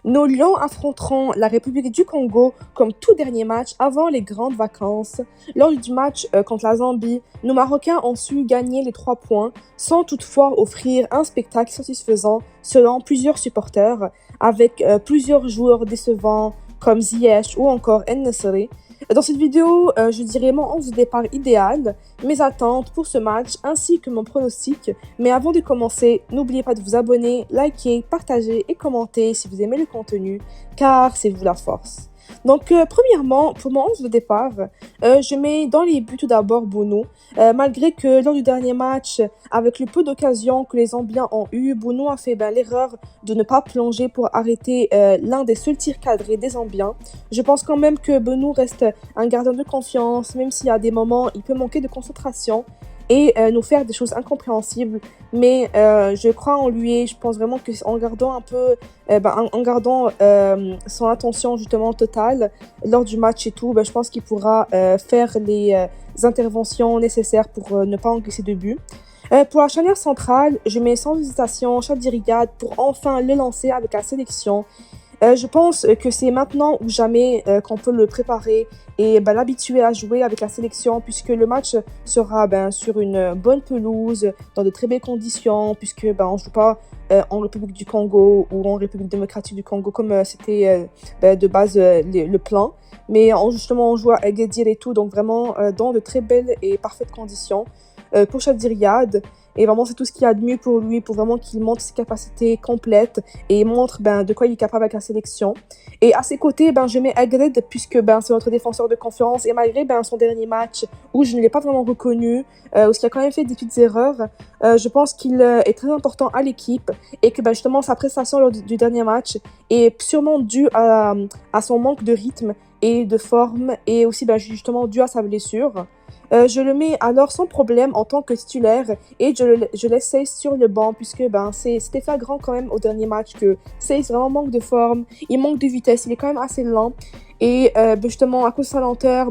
Nos Lions affronteront la République du Congo comme tout dernier match avant les grandes vacances. Lors du match contre la Zambie, nos Marocains ont su gagner les 3 points sans toutefois offrir un spectacle satisfaisant selon plusieurs supporters, avec plusieurs joueurs décevants comme Ziyech ou encore En-Nesyri. Dans cette vidéo, je dirais mon 11 de départ idéal, mes attentes pour ce match ainsi que mon pronostic. Mais avant de commencer, n'oubliez pas de vous abonner, liker, partager et commenter si vous aimez le contenu, car c'est vous la force. Donc, premièrement, pour mon 11 de départ, je mets dans les buts tout d'abord Bono. Malgré que lors du dernier match, avec le peu d'occasions que les Zambiens ont eu, Bono a fait l'erreur de ne pas plonger pour arrêter l'un des seuls tirs cadrés des Zambiens. Je pense quand même que Bono reste un gardien de confiance, même s'il y a des moments, il peut manquer de concentration et nous faire des choses incompréhensibles. Mais je crois en lui et je pense vraiment qu'en gardant un peu, en gardant son attention justement totale lors du match et tout, je pense qu'il pourra faire les interventions nécessaires pour ne pas encaisser de but. Pour la charnière centrale, je mets sans hésitation Chadji Riyad pour enfin le lancer avec la sélection. Je pense que c'est maintenant ou jamais qu'on peut le préparer et l'habituer à jouer avec la sélection, puisque le match sera sur une bonne pelouse, dans de très belles conditions, puisque on ne joue pas en République du Congo ou en République démocratique du Congo comme c'était de base le plan. Mais justement, on joue à Agadir et tout, donc vraiment dans de très belles et parfaites conditions. Pour Chadji Riyad, et vraiment c'est tout ce qu'il y a de mieux pour lui, pour vraiment qu'il montre ses capacités complètes et montre de quoi il est capable avec la sélection. Et à ses côtés, je mets Agred, puisque c'est notre défenseur de confiance, et malgré son dernier match où je ne l'ai pas vraiment reconnu, où il a quand même fait des petites erreurs, je pense qu'il est très important à l'équipe et que justement sa prestation lors du dernier match est sûrement due à son manque de rythme et de forme, et aussi justement dû à sa blessure. Je le mets alors sans problème en tant que titulaire et je laisse Seyss sur le banc, puisque c'était flagrant quand même au dernier match que Seyss vraiment manque de forme, il manque de vitesse, il est quand même assez lent et justement à cause de sa lenteur,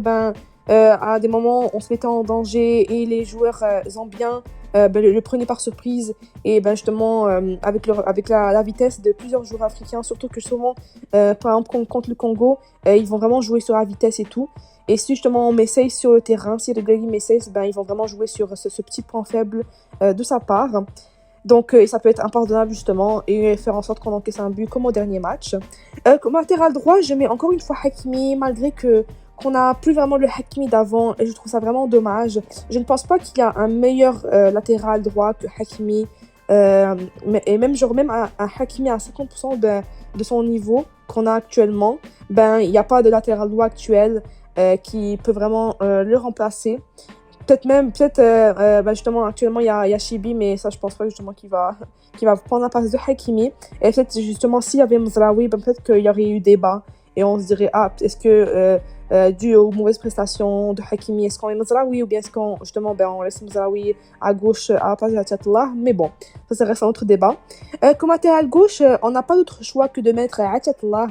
à des moments on se mettait en danger et les joueurs zambiens le prenaient par surprise et justement avec la vitesse de plusieurs joueurs africains, surtout que souvent par exemple contre le Congo, ils vont vraiment jouer sur la vitesse et tout. Et si justement on met Seyss sur le terrain, si Regragui met Seyss, ils vont vraiment jouer sur ce petit point faible de sa part. Donc ça peut être impardonnable justement et faire en sorte qu'on encaisse un but comme au dernier match. Comme latéral droit, je mets encore une fois Hakimi, malgré qu'on n'a plus vraiment le Hakimi d'avant et je trouve ça vraiment dommage. Je ne pense pas qu'il y a un meilleur latéral droit que Hakimi. Et même un Hakimi à 50% de son niveau qu'on a actuellement, il n'y a pas de latéral droit actuel qui peut vraiment le remplacer. Justement actuellement il y a Chibi, mais ça je pense pas justement qu'il va prendre la place de Hakimi. Et peut-être justement s'il y avait Mazraoui, peut-être qu'il y aurait eu débat et on se dirait est-ce que dû aux mauvaises prestations de Hakimi, est-ce qu'on met Mazraoui ou bien est-ce qu'on justement on laisse Mazraoui à gauche à la place de Atiyatullah. Mais bon, ça reste un autre débat. Comme latéral gauche, on n'a pas d'autre choix que de mettre Atiyatullah.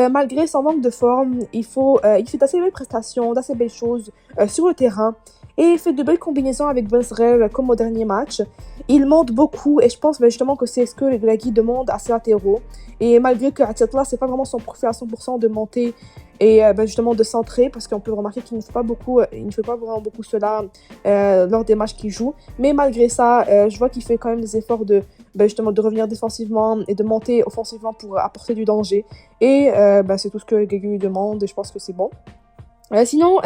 Malgré son manque de forme, il fait d'assez belles prestations, d'assez belles choses sur le terrain et il fait de belles combinaisons avec Benzrel comme au dernier match. Il monte beaucoup et je pense justement que c'est ce que Regragui demande à ses latéraux. Et malgré que Atiyatullah, c'est pas vraiment son profil à 100% de monter et justement de centrer, parce qu'on peut remarquer qu'il ne fait pas vraiment beaucoup cela lors des matchs qu'il joue. Mais malgré ça, je vois qu'il fait quand même des efforts justement de revenir défensivement et de monter offensivement pour apporter du danger. Et c'est tout ce que Regragui lui demande et je pense que c'est bon. Sinon,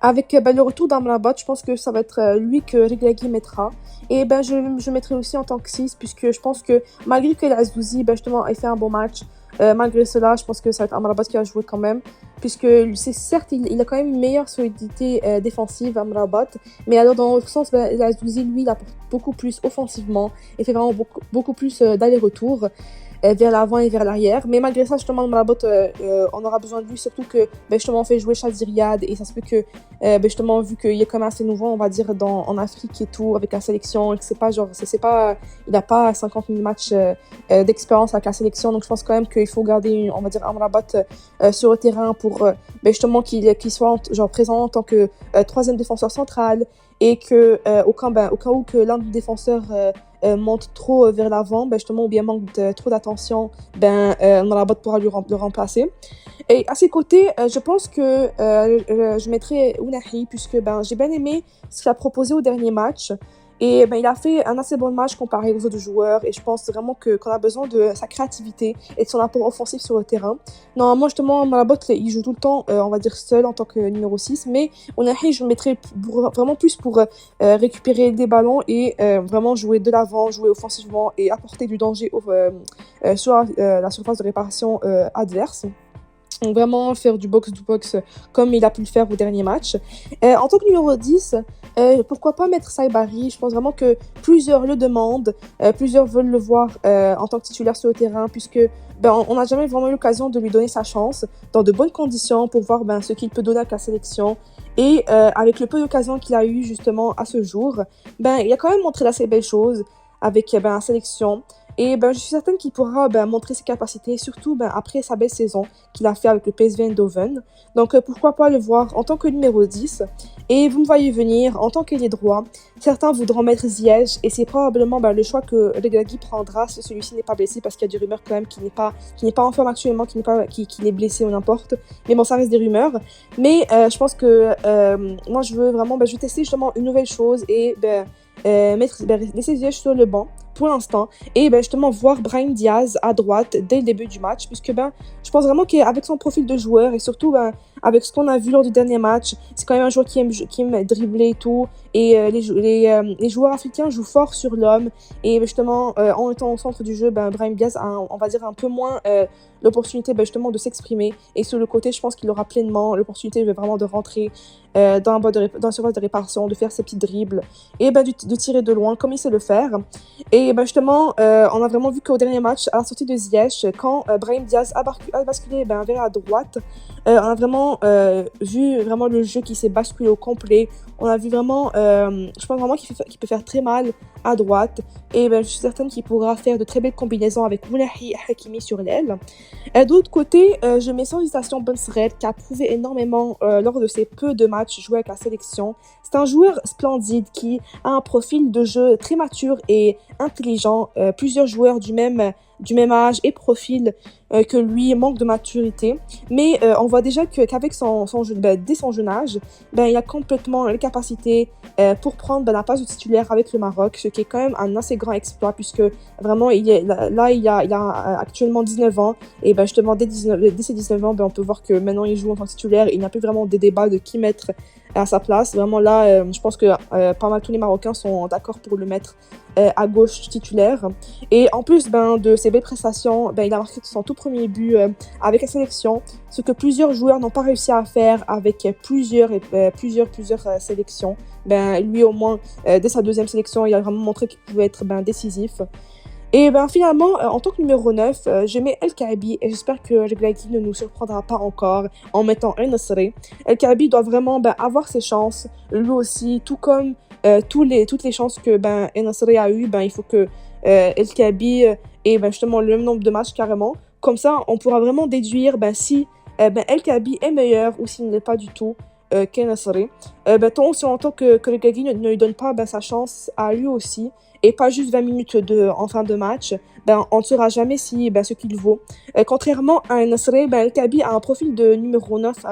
avec le retour d'Amrabat, je pense que ça va être lui que Regragui mettra. Et je mettrai aussi en tant que 6, puisque je pense que malgré que l'Azdouzi justement ait fait un bon match, malgré cela, je pense que ça va être Amrabat qui va jouer quand même, puisque c'est certes, il a quand même une meilleure solidité défensive, Amrabat, mais alors dans l'autre sens, l'Azdouzi, lui, il apporte beaucoup plus offensivement et fait vraiment beaucoup plus d'aller-retour vers l'avant et vers l'arrière. Mais malgré ça, justement, Amrabat, on aura besoin de lui, surtout que justement on fait jouer Chadji Riyad et ça se peut que justement, vu qu'il est quand même assez nouveau, on va dire, en Afrique et tout, avec la sélection, et que il n'a pas 50 000 matchs d'expérience avec la sélection, donc je pense quand même qu'il faut garder, on va dire, Amrabat sur le terrain pour justement qu'il soit présent en tant que troisième défenseur central et que au cas où que l'un des défenseurs monte trop vers l'avant, justement, ou bien manque trop d'attention, Amrabat pourra le remplacer. Et à ses côtés, je pense que je mettrais Ounahi, puisque j'ai bien aimé ce qu'il a proposé au dernier match. Et il a fait un assez bon match comparé aux autres joueurs. Et je pense vraiment qu'on a besoin de sa créativité et de son apport offensif sur le terrain. Normalement, justement, Malabot, il joue tout le temps, on va dire, seul en tant que numéro 6. Mais Ounahi, je le mettrais vraiment plus pour récupérer des ballons et vraiment jouer de l'avant, jouer offensivement et apporter du danger sur la surface de réparation adverse. Donc vraiment faire du box-to-box comme il a pu le faire au dernier match. En tant que numéro 10, pourquoi pas mettre Saibari? Je pense vraiment que plusieurs le demandent, plusieurs veulent le voir en tant que titulaire sur le terrain, puisque on n'a jamais vraiment eu l'occasion de lui donner sa chance dans de bonnes conditions pour voir ce qu'il peut donner avec la sélection. Et avec le peu d'occasions qu'il a eu justement à ce jour, il a quand même montré d'assez belles choses avec la sélection. Et je suis certaine qu'il pourra montrer ses capacités, surtout après sa belle saison qu'il a fait avec le PSV Eindhoven. Donc pourquoi pas le voir en tant que numéro 10. Et vous me voyez venir, en tant qu'ailier droit, certains voudront mettre Ziyech, et c'est probablement le choix que Regragui prendra si celui-ci n'est pas blessé, parce qu'il y a des rumeurs quand même qu'il n'est pas en forme actuellement, qu'il est blessé ou n'importe. Mais bon, ça reste des rumeurs. Mais je pense que moi je veux vraiment, je vais tester justement une nouvelle chose et laisser Ziyech sur le banc pour l'instant et justement voir Brahim Diaz à droite dès le début du match, puisque je pense vraiment qu'avec son profil de joueur et surtout avec ce qu'on a vu lors du dernier match, c'est quand même un joueur qui aime dribbler et tout, et les joueurs africains jouent fort sur l'homme, et justement en étant au centre du jeu, Brahim Diaz a on va dire un peu moins l'opportunité justement de s'exprimer, et sur le côté je pense qu'il aura pleinement l'opportunité vraiment de rentrer dans la surface de réparation, de faire ses petits dribbles et de tirer de loin comme il sait le faire. Et justement on a vraiment vu qu'au dernier match, à la sortie de Ziyech, quand Brahim Diaz a basculé vers la droite, on a vraiment vu vraiment le jeu qui s'est basculé au complet. On a vu vraiment, je pense vraiment qu'il peut faire très mal à droite, et je suis certaine qu'il pourra faire de très belles combinaisons avec Ounahi et Hakimi sur l'aile. De l'autre côté, je mets sans hésitation Bensered, qui a prouvé énormément lors de ses peu de matchs joués avec la sélection. C'est un joueur splendide qui a un profil de jeu très mature et intelligent. Plusieurs joueurs du même âge et profil que lui manquent de maturité, mais on voit déjà qu'avec son jeu, dès son jeune âge, il a complètement les capacités pour prendre la place de titulaire avec le Maroc, ce qui est quand même un assez grand exploit, puisque vraiment il a actuellement 19 ans, et justement dès ses 19 ans, on peut voir que maintenant il joue en tant que titulaire. Il n'y a plus vraiment des débats de qui mettre à sa place. Vraiment là, je pense que pas mal tous les Marocains sont d'accord pour le mettre à gauche titulaire. Et en plus de ses belles prestations, il a marqué son tout premier but avec la sélection, ce que plusieurs joueurs n'ont pas réussi à faire avec plusieurs sélections. Lui au moins, dès sa deuxième sélection, il a vraiment montré qu'il pouvait être décisif. Et finalement, en tant que numéro 9, je mets El Kaabi, et j'espère que Regragui ne nous surprendra pas encore en mettant El Nosri. El Kaabi doit vraiment avoir ses chances, lui aussi, tout comme toutes les chances que El Nosri a eu. Il faut que El Kaabi ait justement le même nombre de matchs carrément. Comme ça, on pourra vraiment déduire si El Kaabi est meilleur ou s'il ne l'est pas du tout qu'El Nosri. En tant que Regragui ne lui donne pas sa chance à lui aussi, et pas juste 20 minutes en fin de match, on ne saura jamais ce qu'il vaut. Contrairement à Nasri, El Kaabi a un profil de numéro 9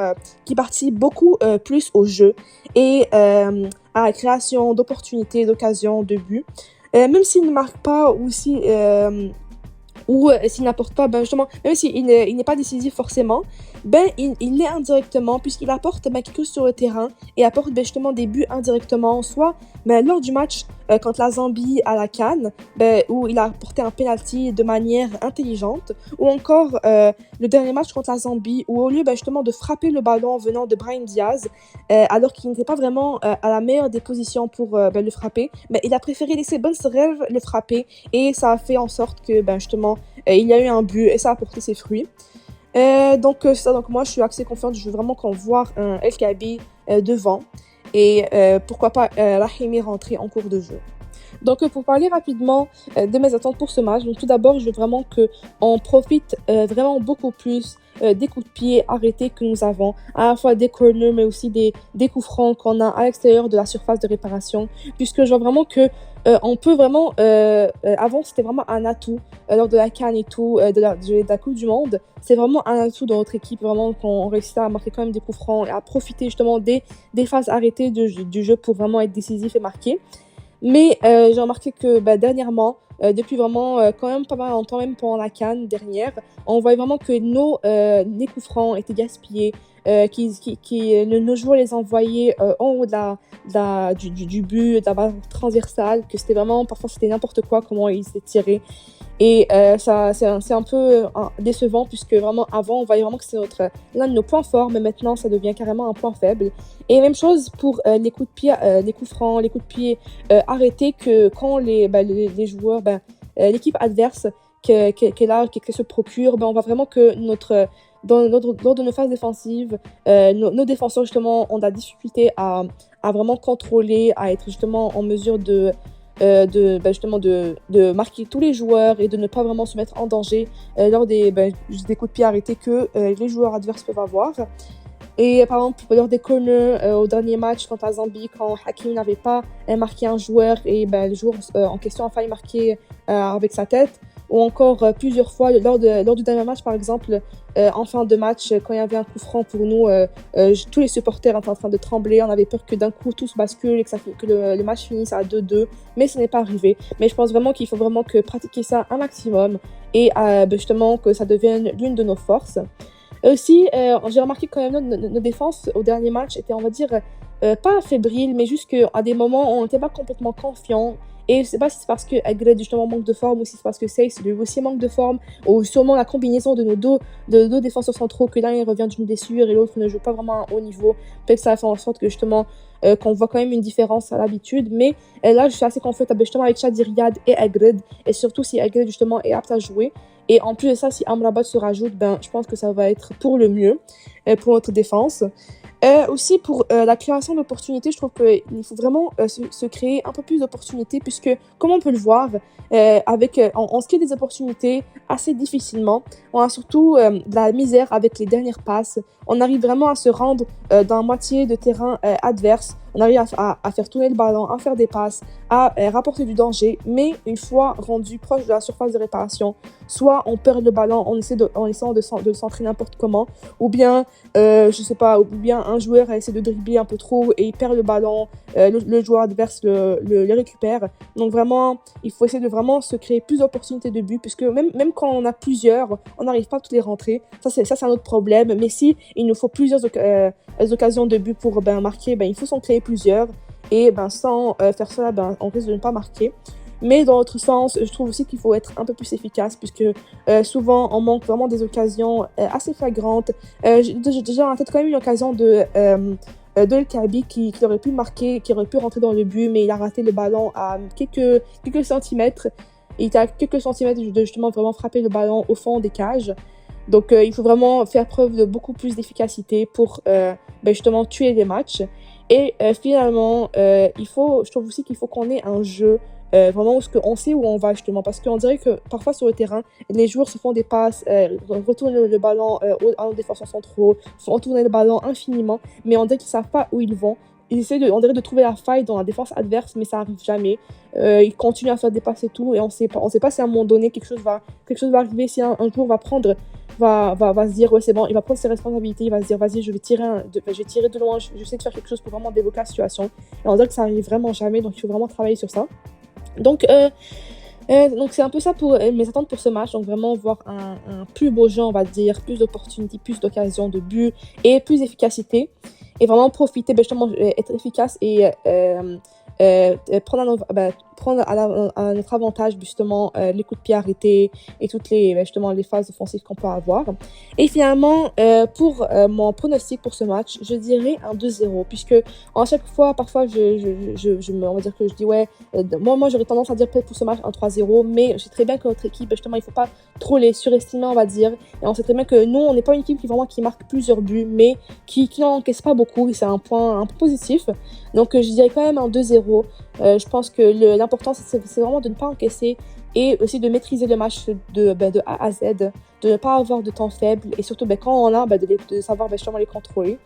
qui participe beaucoup plus au jeu et à la création d'opportunités, d'occasions, de buts. Même s'il ne marque pas ou s'il n'apporte pas, justement, même s'il n'est pas décisif forcément, il l'est indirectement, puisqu'il apporte quelque chose sur le terrain et apporte justement des buts indirectement, soit lors du match contre la Zambie à la CAN, où il a apporté un penalty de manière intelligente, ou encore le dernier match contre la Zambie, où au lieu justement de frapper le ballon venant de Brahim Diaz, alors qu'il n'était pas vraiment à la meilleure des positions pour le frapper, il a préféré laisser Bensered le frapper, et ça a fait en sorte que justement il y a eu un but et ça a porté ses fruits. Donc c'est ça, donc moi je suis assez confiante, je veux vraiment qu'on voit un El Kaabi devant, et pourquoi pas Rahimi rentrer en cours de jeu. Donc, pour parler rapidement de mes attentes pour ce match, donc tout d'abord, je veux vraiment qu'on profite vraiment beaucoup plus des coups de pied arrêtés que nous avons, à la fois des corners, mais aussi des coups francs qu'on a à l'extérieur de la surface de réparation, puisque je vois vraiment que on peut vraiment, avant c'était vraiment un atout lors de la CAN et tout, de la Coupe du Monde, c'est vraiment un atout dans notre équipe, vraiment qu'on réussit à marquer quand même des coups francs et à profiter justement des phases arrêtées du jeu pour vraiment être décisif et marquer. Mais j'ai remarqué que dernièrement, depuis vraiment quand même pas mal longtemps, même pendant la CAN dernière, on voyait vraiment que les coups francs étaient gaspillés, nos joueurs les envoyaient en haut du but, de la barre transversale, que c'était vraiment, parfois c'était n'importe quoi comment ils étaient tirés. Et c'est un peu décevant puisque vraiment avant on voyait vraiment que c'était l'un de nos points forts, mais maintenant ça devient carrément un point faible. Et même chose pour les coups de pied, les coups francs, les coups de pied arrêtés, que quand les joueurs, l'équipe adverse qui se procure, on voit vraiment que lors de nos phases défensives, nos défenseurs justement ont de la difficulté à vraiment contrôler, à être justement en mesure justement de marquer tous les joueurs et de ne pas vraiment se mettre en danger lors des coups de pied arrêtés que les joueurs adverses peuvent avoir. Et par exemple, lors des corners au dernier match contre la Zambie, quand Hakim n'avait pas marqué un joueur et le joueur en question a failli marquer avec sa tête, ou encore plusieurs fois lors du dernier match, par exemple, en fin de match, quand il y avait un coup franc pour nous, tous les supporters étaient en train de trembler, on avait peur que d'un coup tout se bascule et que le match finisse à 2-2, mais ce n'est pas arrivé. Mais je pense vraiment qu'il faut vraiment pratiquer ça un maximum et justement que ça devienne l'une de nos forces. Aussi, j'ai remarqué quand même nos défenses au dernier match étaient, on va dire, pas fébriles, mais juste qu'à des moments, on n'était pas complètement confiants. Et je ne sais pas si c'est parce que Agred justement manque de forme ou si c'est parce que Seyss lui aussi manque de forme, ou sûrement la combinaison de nos deux défenseurs centraux, que l'un il revient d'une blessure et l'autre ne joue pas vraiment à un haut niveau. Peut-être que ça fait en sorte que justement qu'on voit quand même une différence à l'habitude. Mais là, je suis assez confiante justement avec Chadi Riyad et Agred, et surtout si Agred justement est apte à jouer. Et en plus de ça, si Amrabat se rajoute, je pense que ça va être pour le mieux pour notre défense. Aussi pour la création d'opportunités, je trouve qu'il faut vraiment se créer un peu plus d'opportunités, puisque comme on peut le voir, on se crée des opportunités assez difficilement. On a surtout de la misère avec les dernières passes. On arrive vraiment à se rendre dans la moitié de terrain adverse. On arrive à faire tourner le ballon, à faire des passes, à rapporter du danger, mais une fois rendu proche de la surface de réparation, soit on perd le ballon en essayant de le centrer n'importe comment, ou bien, je sais pas, ou bien un joueur essaie de dribbler un peu trop et il perd le ballon, le joueur adverse le récupère. Donc vraiment, il faut essayer de vraiment se créer plus d'opportunités de but, puisque même quand on a plusieurs, on n'arrive pas à toutes les rentrer. Ça, c'est un autre problème. Mais si il nous faut plusieurs occasions de but pour marquer, il faut s'en créer plusieurs. Et sans faire ça, on risque de ne pas marquer. Mais dans l'autre sens, je trouve aussi qu'il faut être un peu plus efficace, puisque souvent on manque vraiment des occasions assez flagrantes. J'ai déjà en tête quand même une occasion de El Kaabi qui aurait pu marquer, qui aurait pu rentrer dans le but, mais il a raté le ballon à quelques centimètres. Il était à quelques centimètres de justement vraiment frapper le ballon au fond des cages. Donc il faut vraiment faire preuve de beaucoup plus d'efficacité pour justement tuer les matchs. Et finalement, je trouve aussi qu'il faut qu'on ait un jeu vraiment où on sait où on va justement, parce qu'on dirait que parfois sur le terrain, les joueurs se font des passes, retournent le ballon à nos défenseurs centraux, font tourner le ballon infiniment, mais on dirait qu'ils savent pas où ils vont. Ils essaient on dirait de trouver la faille dans la défense adverse, mais ça arrive jamais. Ils continuent à faire des passes et tout, et on sait pas si à un moment donné quelque chose va arriver, si un jour va se dire ouais c'est bon, il va prendre ses responsabilités, il va se dire vas-y je vais tirer de loin, je vais essayer de faire quelque chose pour vraiment débloquer la situation. Et on dirait que ça arrive vraiment jamais, donc il faut vraiment travailler sur ça. Donc c'est un peu ça pour mes attentes pour ce match. Donc vraiment voir un plus beau jeu, on va dire, plus d'opportunités, plus d'occasions de but et plus d'efficacité. Et vraiment profiter, justement, être efficace et prendre à notre avantage justement les coups de pied arrêtés et toutes justement les phases offensives qu'on peut avoir. Et finalement, pour mon pronostic pour ce match, je dirais un 2-0, puisque à chaque fois, parfois, on va dire que je dis ouais, moi j'aurais tendance à dire peut-être pour ce match un 3-0, mais je sais très bien que notre équipe, justement, il faut pas trop les surestimer, on va dire, et on sait très bien que nous, on n'est pas une équipe qui marque plusieurs buts, mais qui n'encaisse pas beaucoup, et c'est un point positif. Donc je dirais quand même un 2-0. Je pense que l'important, c'est vraiment de ne pas encaisser et aussi de maîtriser le match de A à Z, de ne pas avoir de temps faible et surtout quand on a, de savoir justement les contrôler.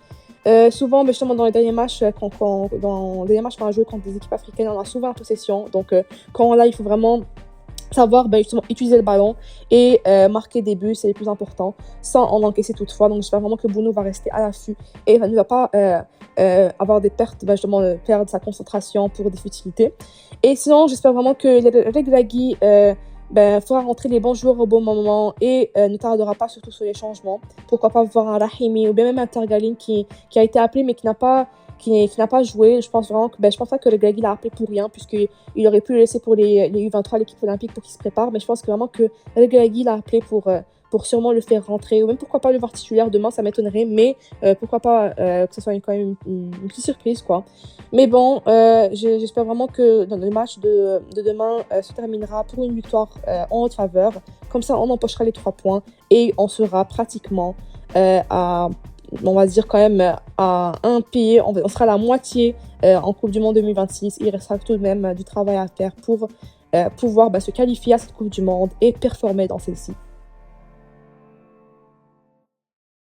Souvent, justement, dans les derniers matchs, dans les derniers matchs qu'on a joué contre des équipes africaines, on a souvent la possession. Donc, quand on l'a, il faut vraiment savoir justement utiliser le ballon et marquer des buts, c'est le plus important, sans en encaisser toutefois. Donc j'espère vraiment que Bruno va rester à l'affût et ne va pas avoir des pertes, justement perdre sa concentration pour des futilités. Et sinon, j'espère vraiment que Regragui fera rentrer les bons joueurs au bon moment et ne tardera pas surtout sur les changements. Pourquoi pas voir un Rahimi ou bien même un Tergalin qui a été appelé mais qui n'a pas joué. Je pense vraiment que je pense pas que le Regragui l'a appelé pour rien, puisqu'il aurait pu le laisser pour les U23, l'équipe olympique, pour qu'il se prépare. Mais je pense que vraiment que le Regragui l'a appelé pour sûrement le faire rentrer, ou même pourquoi pas le voir titulaire demain, ça m'étonnerait, mais pourquoi pas que ce soit quand même une petite surprise, quoi. Mais bon, j'espère vraiment que dans le match de demain se terminera pour une victoire en notre faveur. Comme ça, on empochera les 3 points et on sera pratiquement on va dire quand même à un pied, on sera à la moitié en Coupe du Monde 2026. Il restera tout de même du travail à faire pour pouvoir se qualifier à cette Coupe du Monde et performer dans celle-ci.